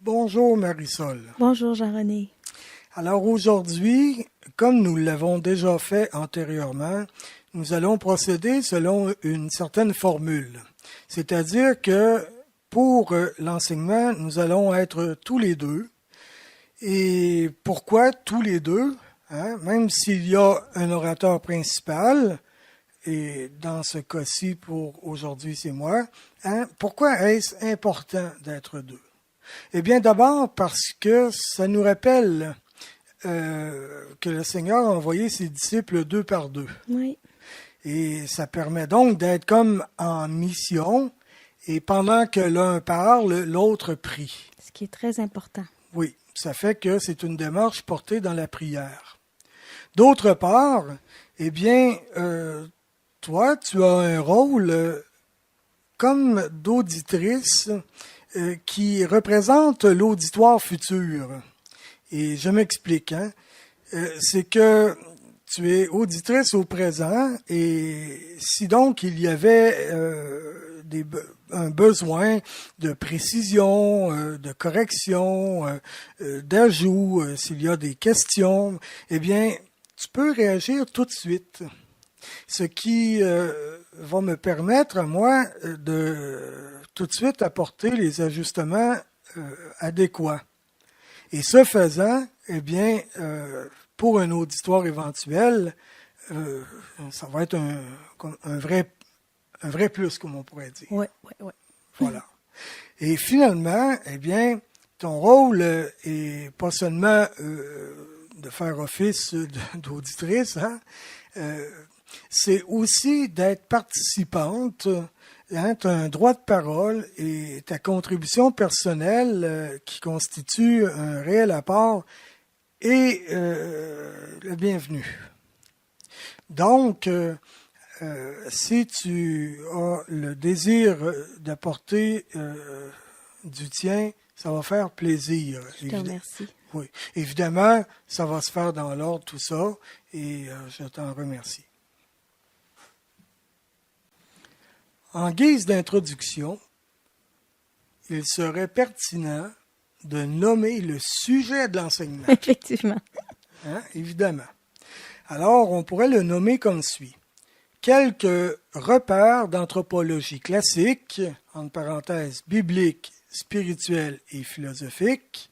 Bonjour Marisol. Bonjour Jean-René. Alors aujourd'hui, comme nous l'avons déjà fait antérieurement, nous allons procéder selon une certaine formule. C'est-à-dire que pour l'enseignement, nous allons être tous les deux. Et pourquoi tous les deux? Même s'il y a un orateur principal, et dans ce cas-ci pour aujourd'hui c'est moi, pourquoi est-ce important d'être deux? Eh bien, d'abord parce que ça nous rappelle que le Seigneur a envoyé ses disciples deux par deux. Oui. Et ça permet donc d'être comme en mission, et pendant que l'un parle, l'autre prie. Ce qui est très important. Oui, ça fait que c'est une démarche portée dans la prière. D'autre part, eh bien, toi, tu as un rôle comme d'auditrice qui représente l'auditoire futur. Et je m'explique. C'est que tu es auditrice au présent, et si donc il y avait un besoin de précision, de correction, d'ajout, s'il y a des questions, eh bien, tu peux réagir tout de suite. Ce qui va me permettre, à moi, de tout de suite apporter les ajustements adéquats. Et ce faisant, eh bien, pour un auditoire éventuel, ça va être un vrai plus, comme on pourrait dire. Oui. Voilà. Et finalement, eh bien, ton rôle est pas seulement de faire office d'auditrice, c'est aussi d'être participante. Tu as un droit de parole, et ta contribution personnelle qui constitue un réel apport est le bienvenu. Donc, si tu as le désir d'apporter du tien, ça va faire plaisir. Je te remercie. Oui, évidemment, ça va se faire dans l'ordre, tout ça, et je t'en remercie. En guise d'introduction, il serait pertinent de nommer le sujet de l'enseignement. Effectivement. Évidemment. Alors, on pourrait le nommer comme suit. Quelques repères d'anthropologie classique, entre parenthèses biblique, spirituelle et philosophique,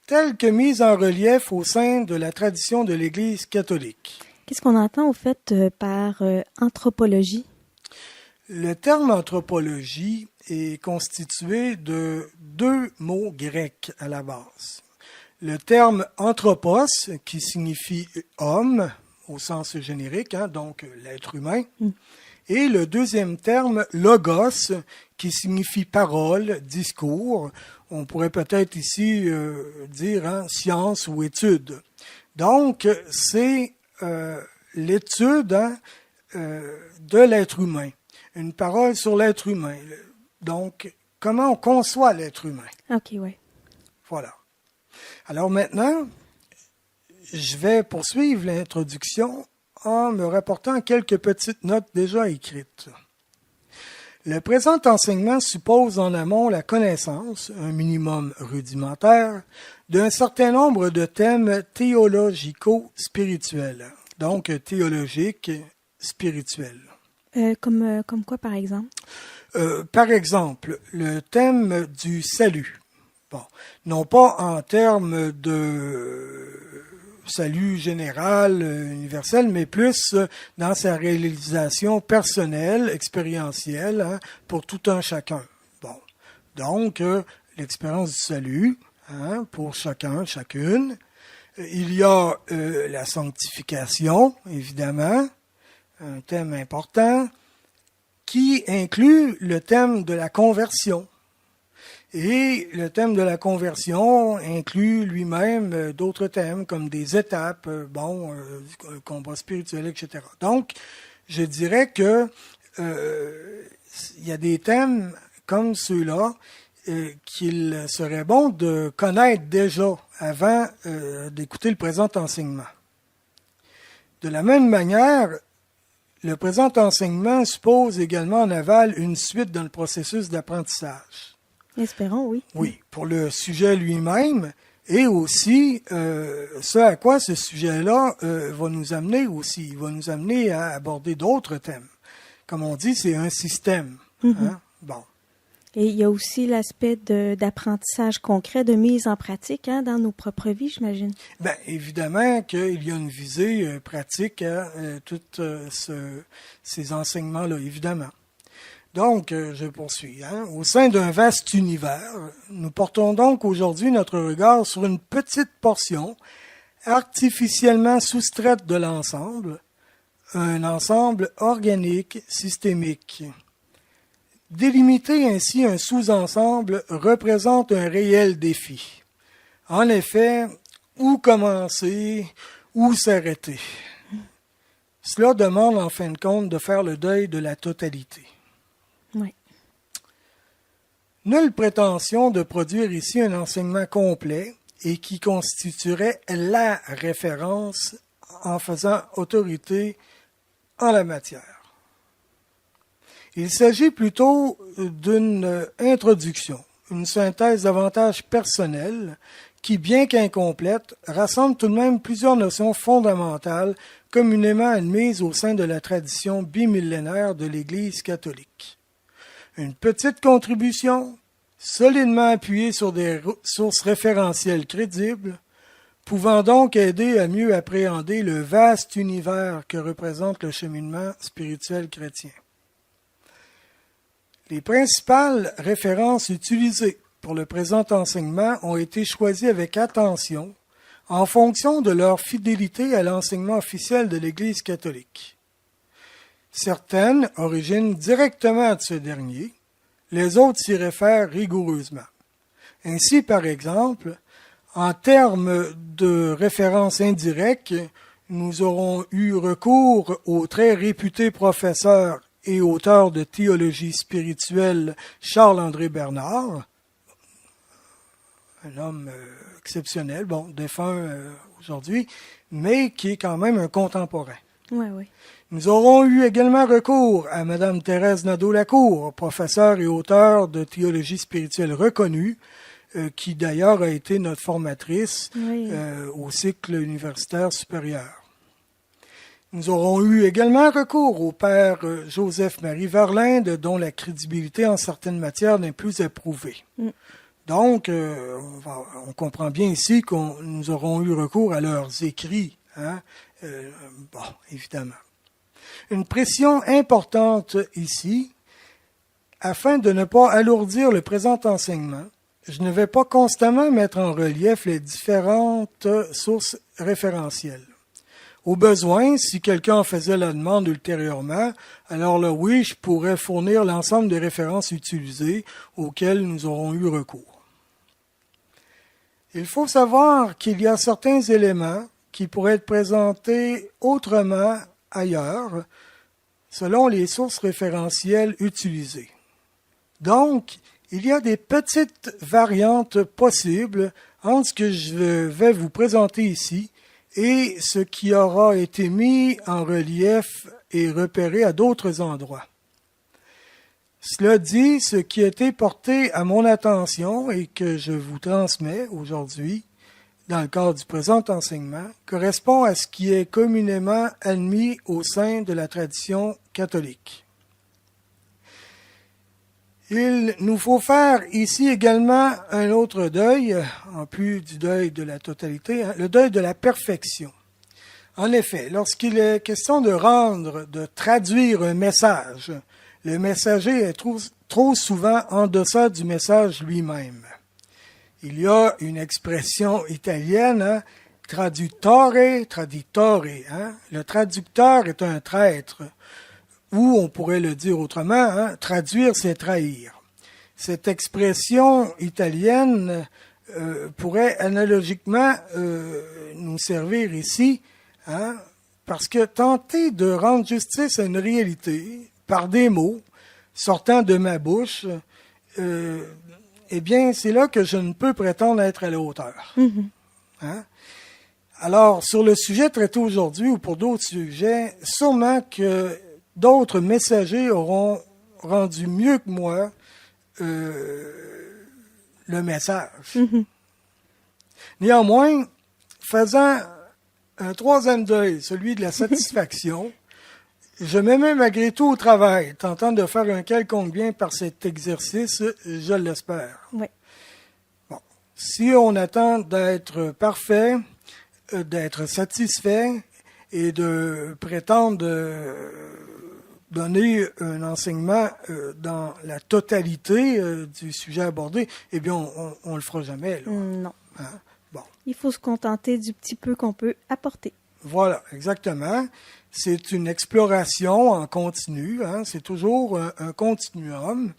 tels que mis en relief au sein de la tradition de l'Église catholique. Qu'est-ce qu'on entend au fait par anthropologie? Le terme anthropologie est constitué de deux mots grecs à la base. Le terme anthropos, qui signifie homme au sens générique, donc l'être humain, et le deuxième terme logos, qui signifie parole, discours. On pourrait peut-être ici dire science ou étude. Donc, c'est l'étude de l'être humain. Une parole sur l'être humain. Donc, comment on conçoit l'être humain. OK, oui. Voilà. Alors maintenant, je vais poursuivre l'introduction en me rapportant quelques petites notes déjà écrites. Le présent enseignement suppose en amont la connaissance, un minimum rudimentaire, d'un certain nombre de thèmes théologico-spirituels. Donc, théologiques, spirituels. Comme quoi, par exemple? Par exemple, le thème du salut. Bon, non pas en termes de salut général, universel, mais plus dans sa réalisation personnelle, expérientielle, pour tout un chacun. Bon, donc, l'expérience du salut, pour chacun, chacune. Il y a la sanctification, évidemment, un thème important, qui inclut le thème de la conversion. Et le thème de la conversion inclut lui-même d'autres thèmes, comme des étapes, un combat spirituel, etc. Donc, je dirais que il y a des thèmes comme ceux-là qu'il serait bon de connaître déjà avant d'écouter le présent enseignement. De la même manière, le présent enseignement suppose également en aval une suite dans le processus d'apprentissage. Espérons, oui. Oui, pour le sujet lui-même et aussi ce à quoi ce sujet-là va nous amener aussi. Il va nous amener à aborder d'autres thèmes. Comme on dit, c'est un système. Hein? Bon. Et il y a aussi l'aspect d'apprentissage concret, de mise en pratique dans nos propres vies, j'imagine. Bien, évidemment qu'il y a une visée pratique à tous ces enseignements-là, évidemment. Donc, je poursuis. Au sein d'un vaste univers, nous portons donc aujourd'hui notre regard sur une petite portion artificiellement soustraite de l'ensemble, un ensemble organique, systémique. Délimiter ainsi un sous-ensemble représente un réel défi. En effet, où commencer, où s'arrêter? Cela demande en fin de compte de faire le deuil de la totalité. Oui. Nulle prétention de produire ici un enseignement complet et qui constituerait la référence en faisant autorité en la matière. Il s'agit plutôt d'une introduction, une synthèse davantage personnelle qui, bien qu'incomplète, rassemble tout de même plusieurs notions fondamentales communément admises au sein de la tradition bimillénaire de l'Église catholique. Une petite contribution, solidement appuyée sur des sources référentielles crédibles, pouvant donc aider à mieux appréhender le vaste univers que représente le cheminement spirituel chrétien. Les principales références utilisées pour le présent enseignement ont été choisies avec attention en fonction de leur fidélité à l'enseignement officiel de l'Église catholique. Certaines originent directement de ce dernier, les autres s'y réfèrent rigoureusement. Ainsi, par exemple, en termes de références indirectes, nous aurons eu recours au très réputé professeur et auteur de théologie spirituelle Charles-André Bernard, un homme exceptionnel, défunt aujourd'hui, mais qui est quand même un contemporain. Oui, oui. Nous aurons eu également recours à Mme Thérèse Nadeau-Lacour, professeure et auteure de théologie spirituelle reconnue, qui d'ailleurs a été notre formatrice au cycle universitaire supérieur. Nous aurons eu également recours au père Joseph-Marie Verlinde, dont la crédibilité en certaines matières n'est plus approuvée. Donc, on comprend bien ici que nous aurons eu recours à leurs écrits. Évidemment. Une pression importante ici, afin de ne pas alourdir le présent enseignement, je ne vais pas constamment mettre en relief les différentes sources référentielles. Au besoin, si quelqu'un en faisait la demande ultérieurement, alors là, oui, je pourrais fournir l'ensemble des références utilisées auxquelles nous aurons eu recours. Il faut savoir qu'il y a certains éléments qui pourraient être présentés autrement ailleurs, selon les sources référentielles utilisées. Donc, il y a des petites variantes possibles entre ce que je vais vous présenter ici et ce qui aura été mis en relief et repéré à d'autres endroits. Cela dit, ce qui a été porté à mon attention et que je vous transmets aujourd'hui, dans le cadre du présent enseignement, correspond à ce qui est communément admis au sein de la tradition catholique. Il nous faut faire ici également un autre deuil, en plus du deuil de la totalité, le deuil de la perfection. En effet, lorsqu'il est question de traduire un message, le messager est trop souvent en deçà du message lui-même. Il y a une expression italienne, traduttore, traditore. Le traducteur est un traître. Ou on pourrait le dire autrement, traduire c'est trahir. Cette expression italienne pourrait analogiquement nous servir ici, parce que tenter de rendre justice à une réalité par des mots sortant de ma bouche, c'est là que je ne peux prétendre être à la hauteur. Alors, sur le sujet traité aujourd'hui ou pour d'autres sujets, sûrement que d'autres messagers auront rendu mieux que moi le message. Mhm. Néanmoins, faisant un troisième deuil, celui de la satisfaction, je me mets malgré tout au travail, tentant de faire un quelconque bien par cet exercice, je l'espère. Oui. Bon. Si on attend d'être parfait, d'être satisfait et de prétendre donner un enseignement dans la totalité du sujet abordé, eh bien, on le fera jamais. Là. Non. Hein? Bon. Il faut se contenter du petit peu qu'on peut apporter. Voilà, exactement. C'est une exploration en continu, hein? C'est toujours un continuum.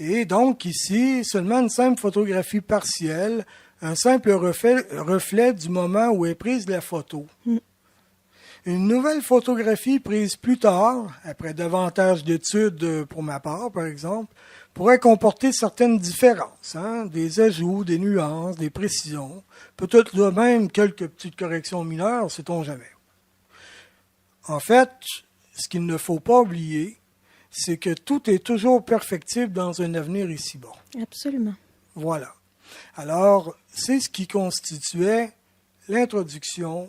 Et donc ici, seulement une simple photographie partielle, un simple reflet du moment où est prise la photo. Une nouvelle photographie prise plus tard, après davantage d'études pour ma part, par exemple, pourrait comporter certaines différences, hein, des ajouts, des nuances, des précisions, peut-être de même quelques petites corrections mineures, sait-on jamais. En fait, ce qu'il ne faut pas oublier, c'est que tout est toujours perfectible dans un avenir ici-bas. Absolument. Voilà. Alors, c'est ce qui constituait l'introduction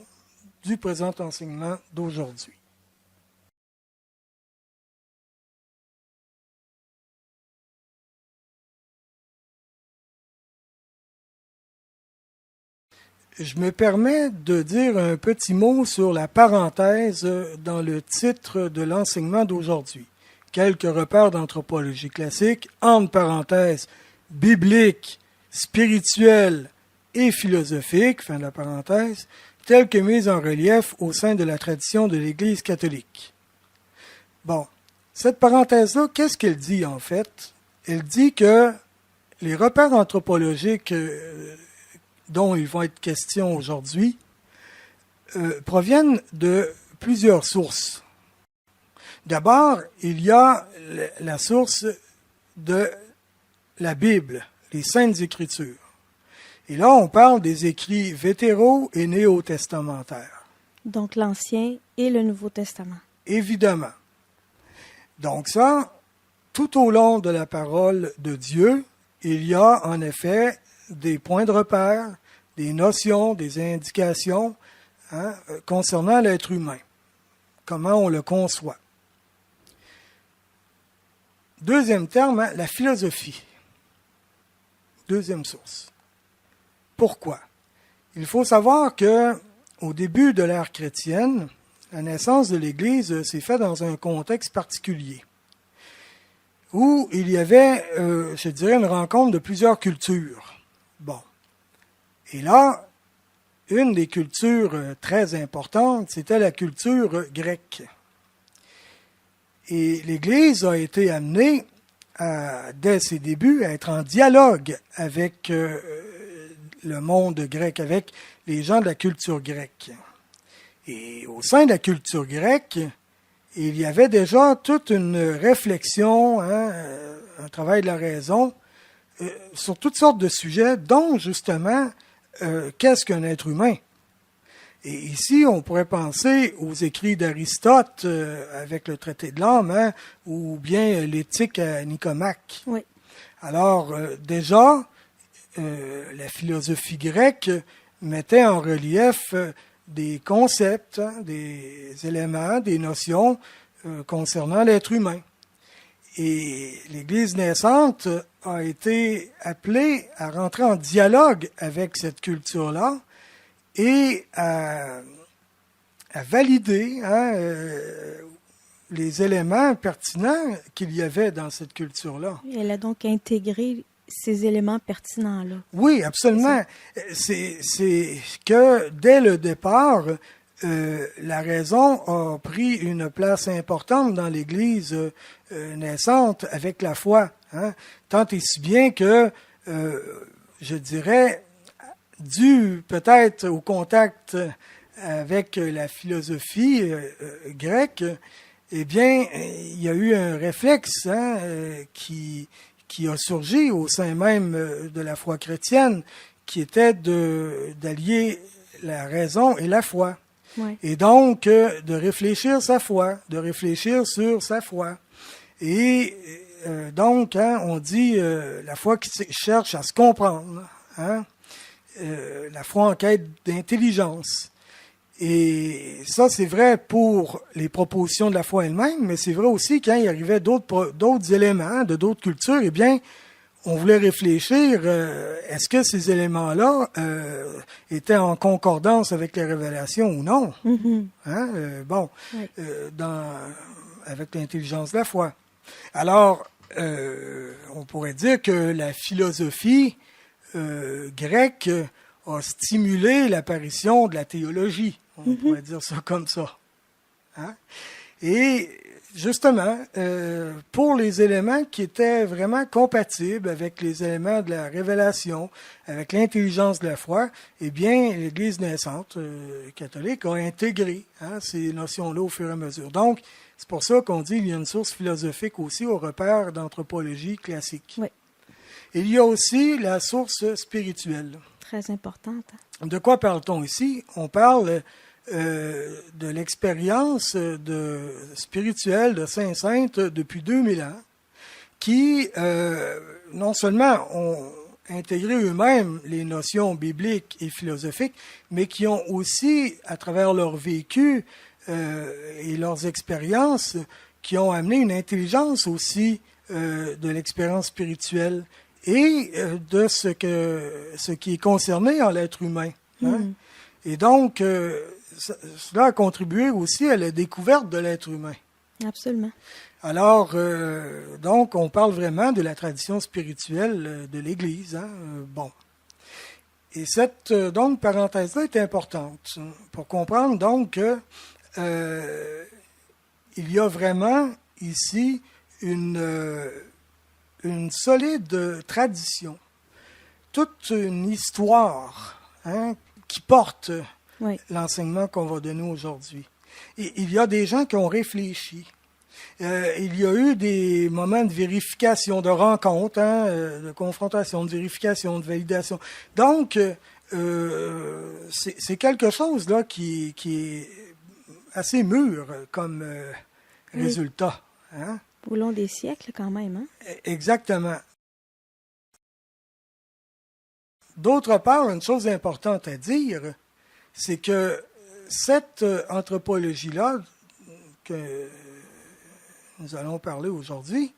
du présent enseignement d'aujourd'hui. Je me permets de dire un petit mot sur la parenthèse dans le titre de l'enseignement d'aujourd'hui. Quelques repères d'anthropologie classique, entre parenthèses, biblique, spirituel et philosophique, fin de la parenthèse, tels que mis en relief au sein de la tradition de l'Église catholique. Bon, cette parenthèse-là, qu'est-ce qu'elle dit en fait? Elle dit que les repères anthropologiques dont il va être question aujourd'hui, proviennent de plusieurs sources. D'abord, il y a la source de la Bible, les Saintes Écritures. Et là, on parle des écrits vétéraux et néo-testamentaires. Donc l'Ancien et le Nouveau Testament. Évidemment. Donc ça, tout au long de la parole de Dieu, il y a en effet des points de repère, des notions, des indications concernant l'être humain, comment on le conçoit. Deuxième terme, la philosophie. Deuxième source. Pourquoi? Il faut savoir que au début de l'ère chrétienne, la naissance de l'Église s'est faite dans un contexte particulier, où il y avait, je dirais, une rencontre de plusieurs cultures. Bon. Et là, une des cultures très importantes, c'était la culture grecque. Et l'Église a été amenée, dès ses débuts, à être en dialogue avec le monde grec, avec les gens de la culture grecque. Et au sein de la culture grecque, il y avait déjà toute une réflexion, un travail de la raison, sur toutes sortes de sujets, dont justement, qu'est-ce qu'un être humain? Et ici, on pourrait penser aux écrits d'Aristote avec le traité de l'âme, ou bien l'éthique à Nicomaque. Oui. Alors, déjà, la philosophie grecque mettait en relief des concepts, des éléments, des notions concernant l'être humain. Et l'Église naissante a été appelée à rentrer en dialogue avec cette culture-là et à valider les éléments pertinents qu'il y avait dans cette culture-là. Elle a donc intégré ces éléments pertinents-là. Oui, absolument. C'est que dès le départ, la raison a pris une place importante dans l'Église naissante avec la foi. Tant et si bien que, je dirais, dû peut-être au contact avec la philosophie grecque, eh bien, il y a eu un réflexe qui a surgi au sein même de la foi chrétienne, qui était d'allier la raison et la foi. Ouais. Et donc, de réfléchir sa foi, de réfléchir sur sa foi. Et donc, on dit la foi qui cherche à se comprendre, la foi en quête d'intelligence. Et ça, c'est vrai pour les propositions de la foi elle-même, mais c'est vrai aussi quand il arrivait d'autres éléments de d'autres cultures, eh bien, on voulait réfléchir, est-ce que ces éléments-là étaient en concordance avec les révélations ou non? Mm-hmm. Oui. Avec l'intelligence de la foi. Alors, on pourrait dire que la philosophie grecque a stimulé l'apparition de la théologie. On pourrait dire ça comme ça. Et justement, pour les éléments qui étaient vraiment compatibles avec les éléments de la révélation, avec l'intelligence de la foi, eh bien, l'Église naissante catholique a intégré ces notions-là au fur et à mesure. Donc, c'est pour ça qu'on dit qu'il y a une source philosophique aussi au repère d'anthropologie classique. Oui. Il y a aussi la source spirituelle. Très importante. De quoi parle-t-on ici? On parle de l'expérience spirituelle de Saint-Sainte depuis 2000 ans, qui non seulement ont intégré eux-mêmes les notions bibliques et philosophiques, mais qui ont aussi, à travers leur vécu et leurs expériences, qui ont amené une intelligence aussi de l'expérience spirituelle et de ce qui est concerné en l'être humain. Et donc, cela a contribué aussi à la découverte de l'être humain. Absolument. Alors, donc, on parle vraiment de la tradition spirituelle de l'Église. Bon. Et cette donc parenthèse-là est importante pour comprendre donc que il y a vraiment ici une solide tradition, toute une histoire qui porte l'enseignement qu'on va donner aujourd'hui. Et il y a des gens qui ont réfléchi. Il y a eu des moments de vérification, de rencontre, de confrontation, de vérification, de validation. Donc, c'est quelque chose là qui est assez mûr comme résultat. Au long des siècles, quand même. Exactement. D'autre part, une chose importante à dire, c'est que cette anthropologie-là que nous allons parler aujourd'hui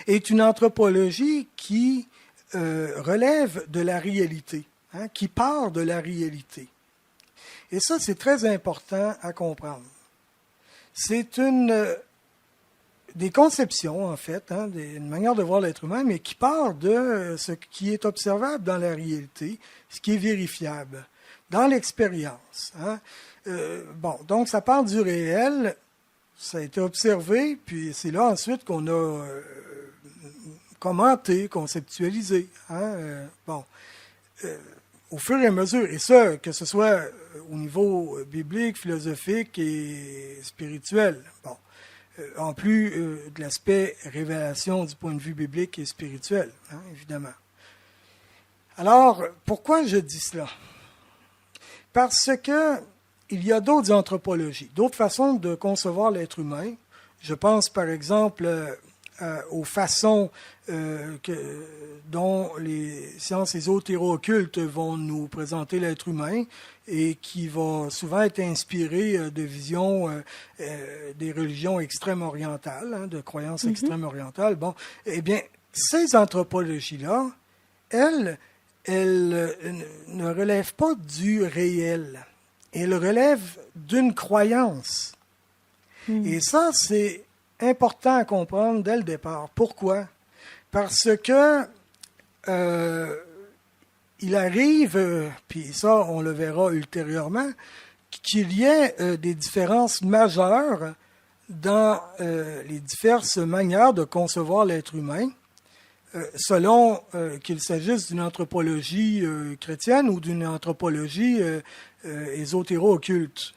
est une anthropologie qui relève de la réalité, qui part de la réalité. Et ça, c'est très important à comprendre. C'est des conceptions, en fait, une manière de voir l'être humain, mais qui part de ce qui est observable dans la réalité, ce qui est vérifiable, dans l'expérience. Donc ça part du réel, ça a été observé, puis c'est là ensuite qu'on a commenté, conceptualisé. Au fur et à mesure, et ça, que ce soit au niveau biblique, philosophique et spirituel. En plus de l'aspect révélation du point de vue biblique et spirituel, évidemment. Alors, pourquoi je dis cela? Parce que il y a d'autres anthropologies, d'autres façons de concevoir l'être humain. Je pense, par exemple, aux façons dont les sciences ésotéro-occultes vont nous présenter l'être humain et qui va souvent être inspiré de visions des religions extrême-orientales, de croyances extrême-orientales. Eh bien, ces anthropologies-là, elles ne relèvent pas du réel. Elles relèvent d'une croyance. Et ça, c'est important à comprendre dès le départ. Pourquoi? Parce que il arrive, puis ça, on le verra ultérieurement, qu'il y ait des différences majeures dans les diverses manières de concevoir l'être humain, selon qu'il s'agisse d'une anthropologie chrétienne ou d'une anthropologie ésotéro-occulte.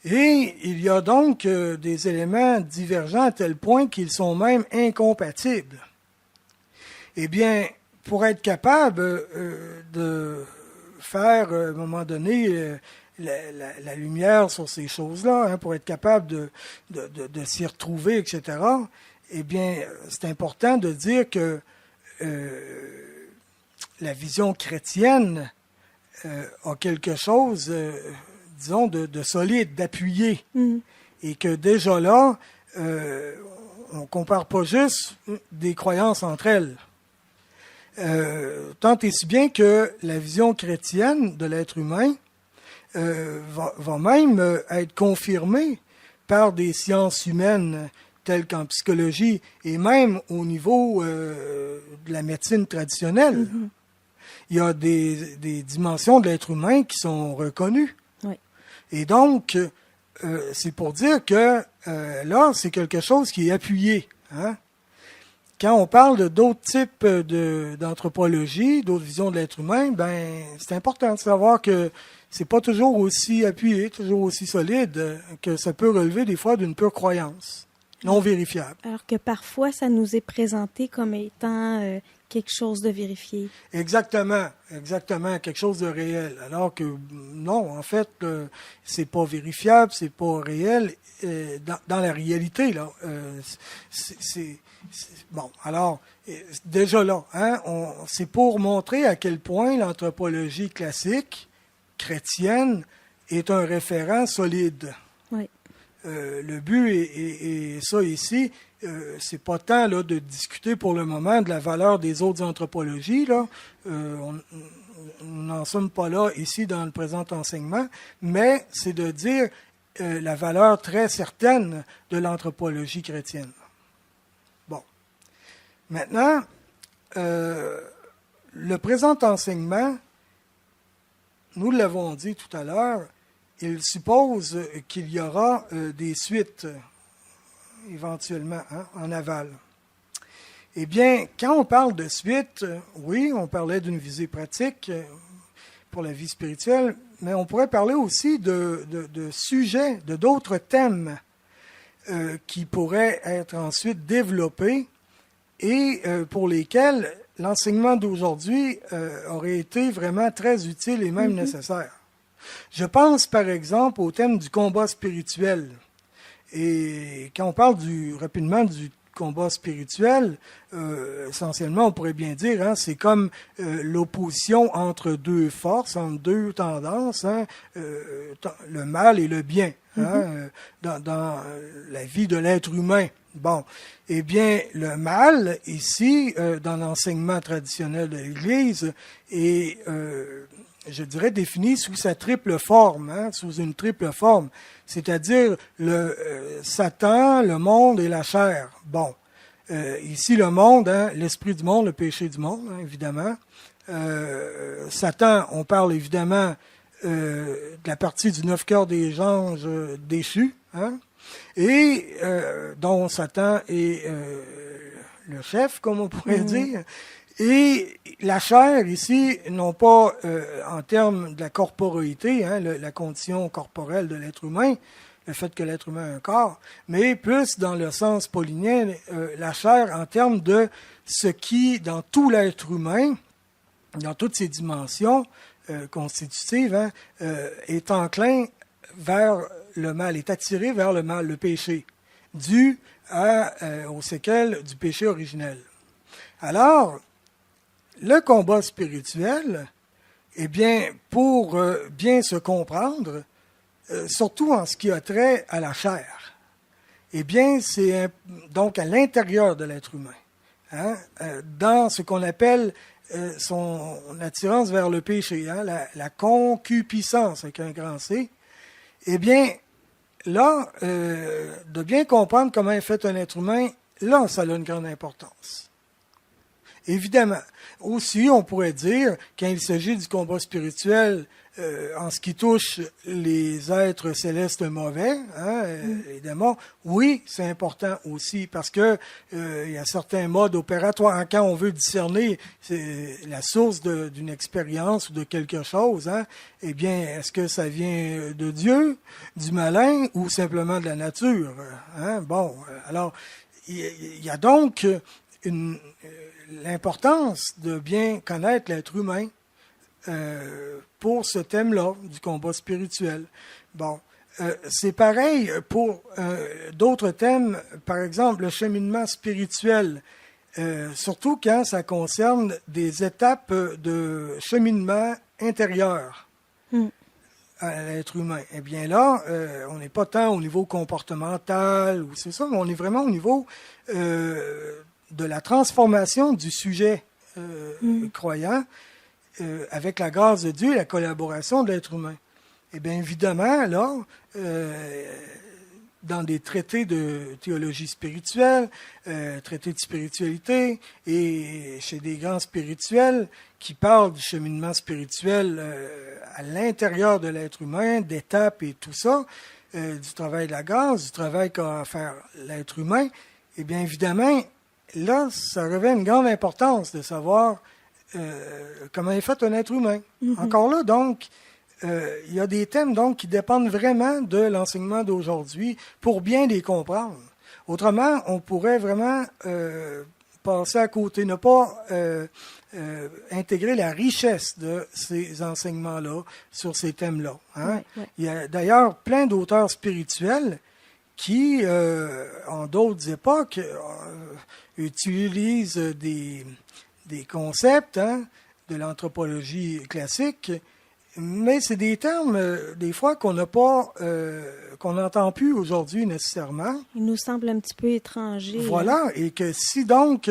Et il y a donc des éléments divergents à tel point qu'ils sont même incompatibles. Eh bien, pour être capable de faire, à un moment donné, la lumière sur ces choses-là, pour être capable de s'y retrouver, etc., eh bien, c'est important de dire que la vision chrétienne a quelque chose, disons, de solide, d'appuyé. Et que déjà là, on ne compare pas juste des croyances entre elles. Tant et si bien que la vision chrétienne de l'être humain va même être confirmée par des sciences humaines telles qu'en psychologie et même au niveau de la médecine traditionnelle. Mm-hmm. Il y a des dimensions de l'être humain qui sont reconnues. Oui. Et donc, c'est pour dire que là, c'est quelque chose qui est appuyé. Hein? Quand on parle d'autres types d'anthropologie, d'autres visions de l'être humain, ben c'est important de savoir que c'est pas toujours aussi appuyé, toujours aussi solide, que ça peut relever des fois d'une pure croyance non vérifiable. Alors que parfois, ça nous est présenté comme étant quelque chose de vérifié. Exactement, quelque chose de réel. Alors que non, en fait, c'est pas vérifiable, c'est pas réel. Dans la réalité, là, c'est bon. Alors, déjà là, hein, c'est pour montrer à quel point l'anthropologie classique chrétienne est un référent solide. Oui. Le but est ça ici. C'est pas tant là, de discuter pour le moment de la valeur des autres anthropologies. Là. On n'en sommes pas là ici dans le présent enseignement, mais c'est de dire la valeur très certaine de l'anthropologie chrétienne. Bon. Maintenant, le présent enseignement, nous l'avons dit tout à l'heure, il suppose qu'il y aura des suites éventuellement en aval. Eh bien, quand on parle de suite, oui, on parlait d'une visée pratique pour la vie spirituelle, mais on pourrait parler aussi de sujets, de d'autres thèmes qui pourraient être ensuite développés et pour lesquels l'enseignement d'aujourd'hui aurait été vraiment très utile et même nécessaire. Je pense par exemple au thème du combat spirituel. Et quand on parle rapidement du combat spirituel, essentiellement, on pourrait bien dire, hein, c'est comme l'opposition entre deux forces, entre deux tendances, hein, le mal et le bien, hein, dans la vie de l'être humain. Bon, eh bien, le mal, ici, dans l'enseignement traditionnel de l'Église, est, je dirais, défini sous sa triple forme, hein, sous une triple forme, c'est-à-dire le Satan, le monde et la chair. Bon, ici, le monde, hein, l'esprit du monde, le péché du monde, hein, évidemment. Satan, on parle évidemment de la partie du 9 cœurs des anges déchus, hein, et dont Satan est le chef, comme on pourrait dire. Et la chair, ici, non pas en termes de la corporéité, hein, la condition corporelle de l'être humain, le fait que l'être humain a un corps, mais plus dans le sens paulinien, la chair en termes de ce qui, dans tout l'être humain, dans toutes ses dimensions constitutives, hein, est enclin vers le mal, est attiré vers le mal, le péché, dû aux séquelles du péché originel. Alors, le combat spirituel, eh bien, pour bien se comprendre, surtout en ce qui a trait à la chair, eh bien, c'est donc à l'intérieur de l'être humain, hein, dans ce qu'on appelle son attirance vers le péché, hein, la concupiscence avec un grand C, eh bien, là, de bien comprendre comment est fait un être humain, là, ça a une grande importance. Évidemment. Aussi, on pourrait dire, quand il s'agit du combat spirituel, en ce qui touche les êtres célestes mauvais, hein, les démons, oui, c'est important aussi, parce que il y a certains modes opératoires. Quand on veut discerner la source d'une expérience ou de quelque chose, hein, eh bien, est-ce que ça vient de Dieu, du malin, ou simplement de la nature? Hein? Bon, alors, il y a donc l'importance de bien connaître l'être humain pour ce thème-là du combat spirituel. Bon, C'est pareil pour d'autres thèmes, par exemple le cheminement spirituel, surtout quand ça concerne des étapes de cheminement intérieur à l'être humain. Eh bien là, on n'est pas tant au niveau comportemental, ou c'est ça, mais on est vraiment au niveau de la transformation du sujet croyant avec la grâce de Dieu et la collaboration de l'être humain. Eh bien, évidemment, là, dans des traités de théologie spirituelle, traités de spiritualité, et chez des grands spirituels qui parlent du cheminement spirituel à l'intérieur de l'être humain, d'étapes et tout ça, du travail de la grâce, du travail qu'a à faire l'être humain, eh bien, évidemment, là, ça revêt une grande importance de savoir comment est fait un être humain. Encore là, donc, il y a des thèmes donc qui dépendent vraiment de l'enseignement d'aujourd'hui pour bien les comprendre. Autrement, on pourrait vraiment passer à côté, ne pas intégrer la richesse de ces enseignements-là sur ces thèmes-là. Hein? Ouais. Il y a d'ailleurs plein d'auteurs spirituels qui, en d'autres époques, utilisent des concepts de l'anthropologie classique. Mais c'est des termes, des fois, qu'on n'a pas, qu'on n'entend plus aujourd'hui nécessairement. Il nous semble un petit peu étranger. Voilà, et que si donc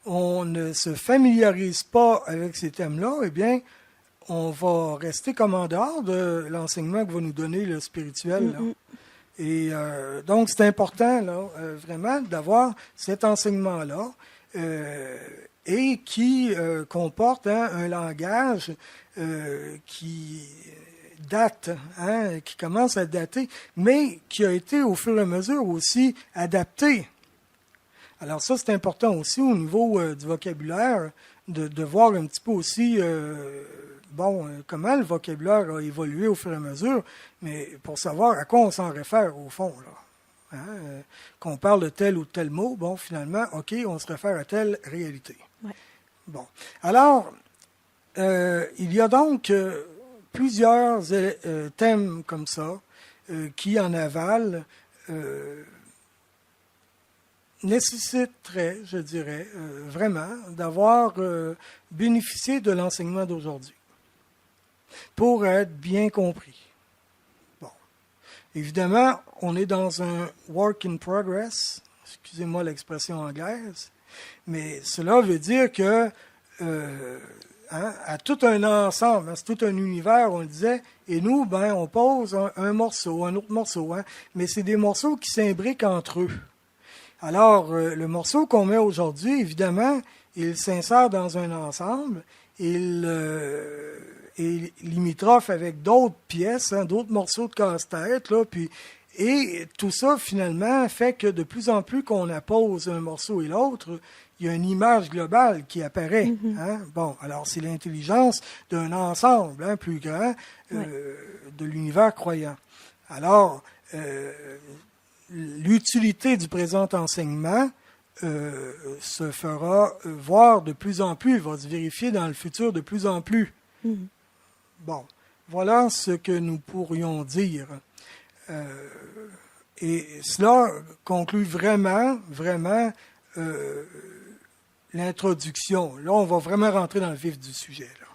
on ne se familiarise pas avec ces thèmes-là, eh bien, on va rester comme en dehors de l'enseignement que va nous donner le spirituel. Là. Et donc, c'est important, là, vraiment, d'avoir cet enseignement-là et qui comporte un langage qui date, qui commence à dater, mais qui a été au fur et à mesure aussi adapté. Alors ça, c'est important aussi au niveau du vocabulaire, de voir un petit peu aussi comment le vocabulaire a évolué au fur et à mesure, mais pour savoir à quoi on s'en réfère au fond, là. Qu'on parle de tel ou tel mot, bon, finalement, OK, on se réfère à telle réalité. Ouais. Bon. Alors, il y a donc plusieurs thèmes comme ça qui, en aval, nécessiteraient, je dirais, vraiment d'avoir bénéficié de l'enseignement d'aujourd'hui pour être bien compris. Bon. Évidemment, on est dans un work in progress, excusez-moi l'expression anglaise, mais cela veut dire que à tout un ensemble, c'est tout un univers, on le disait, et nous, on pose un morceau, un autre morceau, mais c'est des morceaux qui s'imbriquent entre eux. Alors, le morceau qu'on met aujourd'hui, évidemment, il s'insère dans un ensemble, il est limitrophe avec d'autres pièces, d'autres morceaux de casse-tête, là, et tout ça, finalement, fait que de plus en plus qu'on appose un morceau et l'autre, il y a une image globale qui apparaît. Bon, alors c'est l'intelligence d'un ensemble plus grand de l'univers croyant. Alors, l'utilité du présent enseignement se fera voir de plus en plus, va se vérifier dans le futur de plus en plus. Bon, voilà ce que nous pourrions dire. Et cela conclut vraiment l'introduction. Là, on va vraiment rentrer dans le vif du sujet, là.